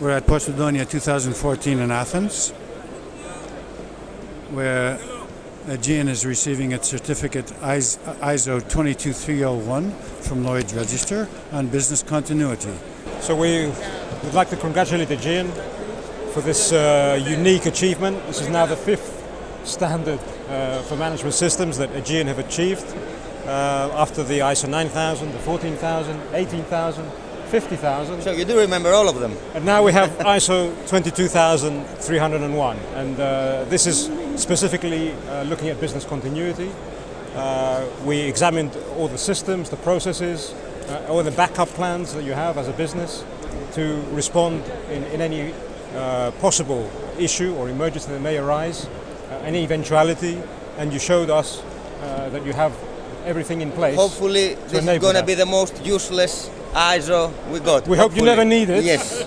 We're at Posidonia 2014 in Athens, where Aegean is receiving its certificate ISO 22301 from Lloyd's Register on business continuity. So we would like to congratulate Aegean for this unique achievement. This is now the 5th standard for management systems that Aegean have achieved after the ISO 9000, the 14,000, 18,000, 50,000. So you do remember all of them? And now we have ISO 22,301, and this is specifically looking at business continuity. We examined all the systems, the processes, all the backup plans that you have as a business to respond in any possible issue or emergency that may arise, any eventuality, and you showed us that you have everything in place. Hopefully this is going to be the most useless ISO we got. We hope you never need it. Yes.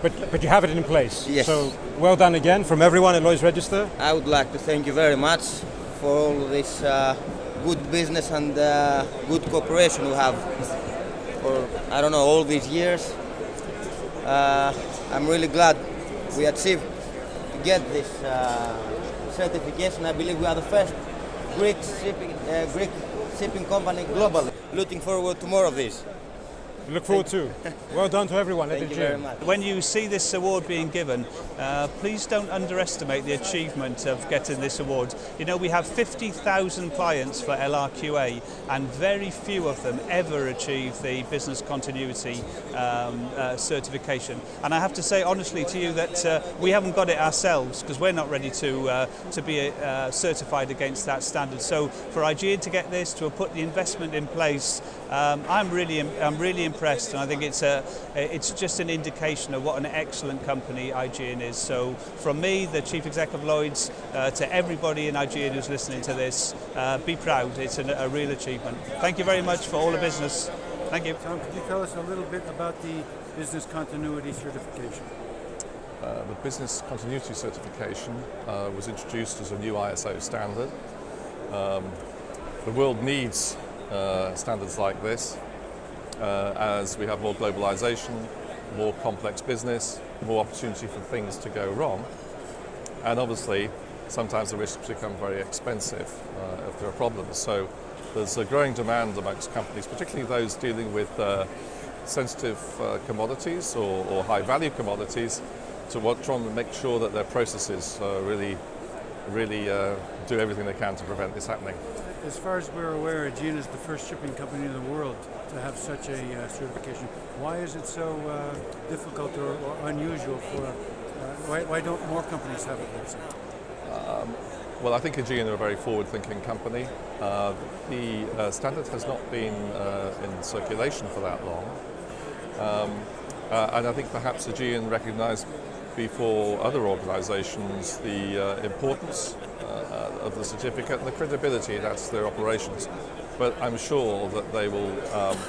But you have it in place. Yes. So well done again from everyone at Lloyd's Register. I would like to thank you very much for all this good business and good cooperation we have for, I don't know, all these years. I'm really glad we achieved to get this certification. I believe we are the first Greek shipping company globally. Looking forward to more of this. Look forward to. Well done to everyone at Thank you very Aegean. much. When you see this award being given, please don't underestimate the achievement of getting this award. You know, we have 50,000 clients for LRQA, and very few of them ever achieve the business continuity certification. And I have to say honestly to you that we haven't got it ourselves because we're not ready to be certified against that standard. So for Aegean to get this, to have put the investment in place, I'm really impressed, and I think it's just an indication of what an excellent company Aegean is. So from me, the Chief Exec of Lloyd's, to everybody in Aegean who's listening to this, be proud. It's a real achievement. Thank you very much for all the business. Thank you. Tom, could you tell us a little bit about the business continuity certification? The business continuity certification was introduced as a new ISO standard. The world needs standards like this as we have more globalization, more complex business, more opportunity for things to go wrong, and obviously sometimes the risks become very expensive if there are problems. So there's a growing demand amongst companies, particularly those dealing with sensitive commodities or high value commodities, trying to make sure that their processes really do everything they can to prevent this happening. As far as we're aware, Aegean is the first shipping company in the world to have such a certification. Why is it so difficult or unusual for, why don't more companies have it? Let's say? Well, I think Aegean are a very forward-thinking company. The standard has not been in circulation for that long. And I think perhaps Aegean recognised before other organisations the importance of the certificate and the credibility it adds to their operations. But I'm sure that they will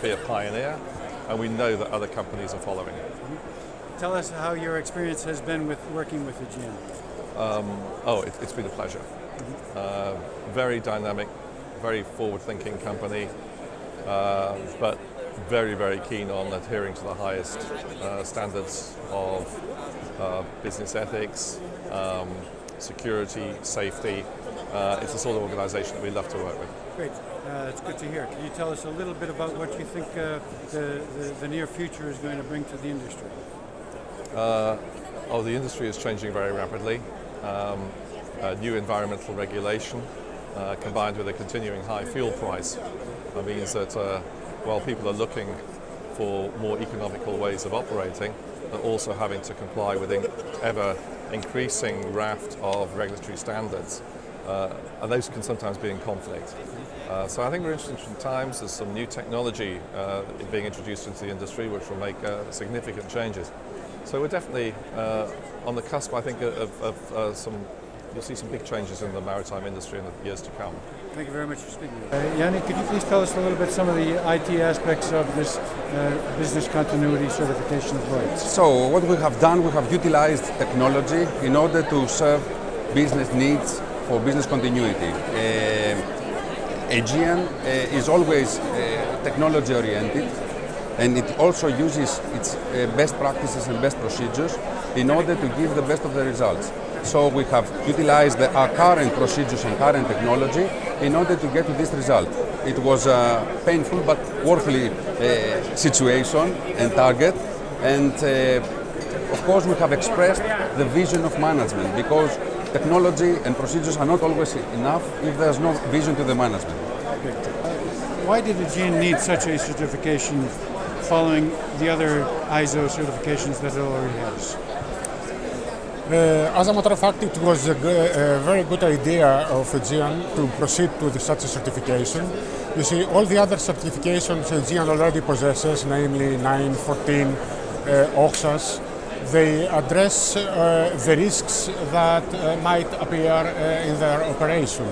be a pioneer, and we know that other companies are following. Tell us how your experience has been with working with Aegean. It's been a pleasure. Very dynamic, very forward-thinking company, but very, very keen on adhering to the highest standards of business ethics, security, safety. It's the sort of organisation that we love to work with. Great, that's good to hear. Can you tell us a little bit about what you think the near future is going to bring to the industry? The industry is changing very rapidly. New environmental regulation combined with a continuing high fuel price means that while people are looking for more economical ways of operating, they're also having to comply with an ever increasing raft of regulatory standards, and those can sometimes be in conflict. So I think we're in interesting times. There's some new technology being introduced into the industry which will make significant changes. So we're definitely on the cusp, I think, of you'll see some big changes in the maritime industry in the years to come. Thank you very much for speaking. Yanni, could you please tell us a little bit some of the IT aspects of this business continuity certification of Lloyd's? So what we have done, we have utilized technology in order to serve business needs for business continuity. Aegean is always technology oriented. and it also uses its best practices and best procedures in order to give the best of the results. So we have utilized our current procedures and current technology in order to get to this result. It was a painful but worthily situation and target, and of course we have expressed the vision of management, because technology and procedures are not always enough if there's no vision to the management. Why did Aegean need such a certification following the other ISO certifications that it already has? As a matter of fact, it was a very good idea of Aegean to proceed to such a certification. You see, all the other certifications Aegean already possesses, namely 9, 14, OXAS, they address the risks that might appear in their operation.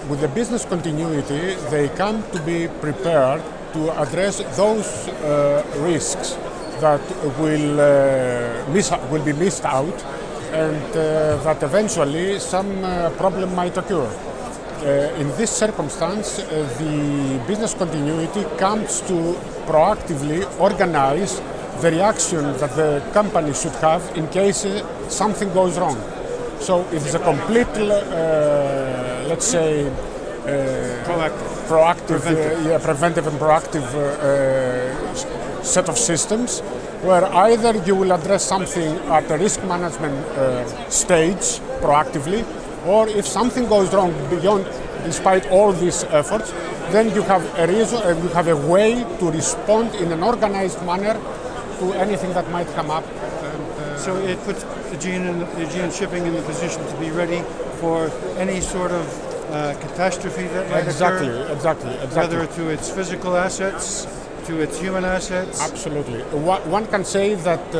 With the business continuity, they come to be prepared to address those risks that will be missed out, and that eventually some problem might occur. In this circumstance, the business continuity comes to proactively organize the reaction that the company should have in case something goes wrong. So it is a complete, let's say, preventive and proactive set of systems, where either you will address something at the risk management stage proactively, or if something goes wrong despite all these efforts, then you have a reason, you have a way to respond in an organized manner to anything that might come up. So it puts Aegean Shipping in the position to be ready for any sort of catastrophe that might occur. Exactly. Whether to its physical assets, to its human assets. Absolutely. One can say that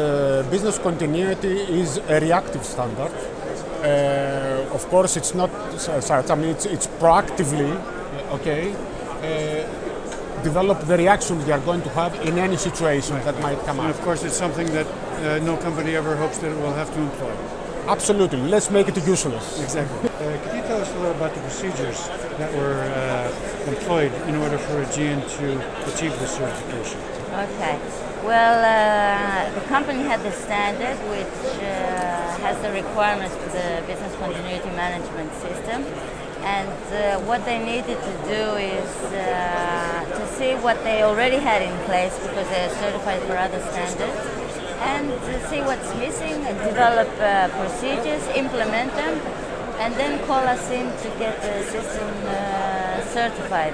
business continuity is a reactive standard. Of course, it's not such. I mean, it's proactively, develop the reaction we are going to have in any situation that might come up. And of course, it's something that no company ever hopes that it will have to employ. Absolutely. Let's make it useless. Exactly. Could you tell us a little about the procedures that were employed in order for Aegean to achieve this certification? Okay. Well, the company had the standard which has the requirements for the business continuity management system. And what they needed to do is to see what they already had in place, because they're certified for other standards, and to see what's missing, and develop procedures, implement them, and then call us in to get the system certified.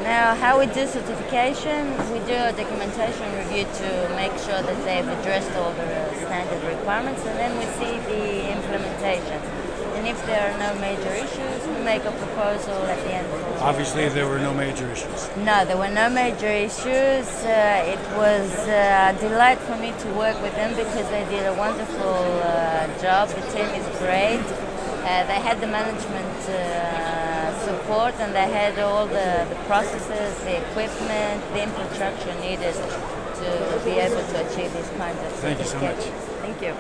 Now, how we do certification, we do a documentation review to make sure that they've addressed all the standard requirements, and then we see the implementation. And if there are no major issues, we make a proposal at the end. Obviously, there were no major issues. No, there were no major issues. It was a delight for me to work with them because they did a wonderful job. The team is great. They had the management support, and they had all the processes, the equipment, the infrastructure needed to be able to achieve these kinds of certifications. Thank you so much. Thank you.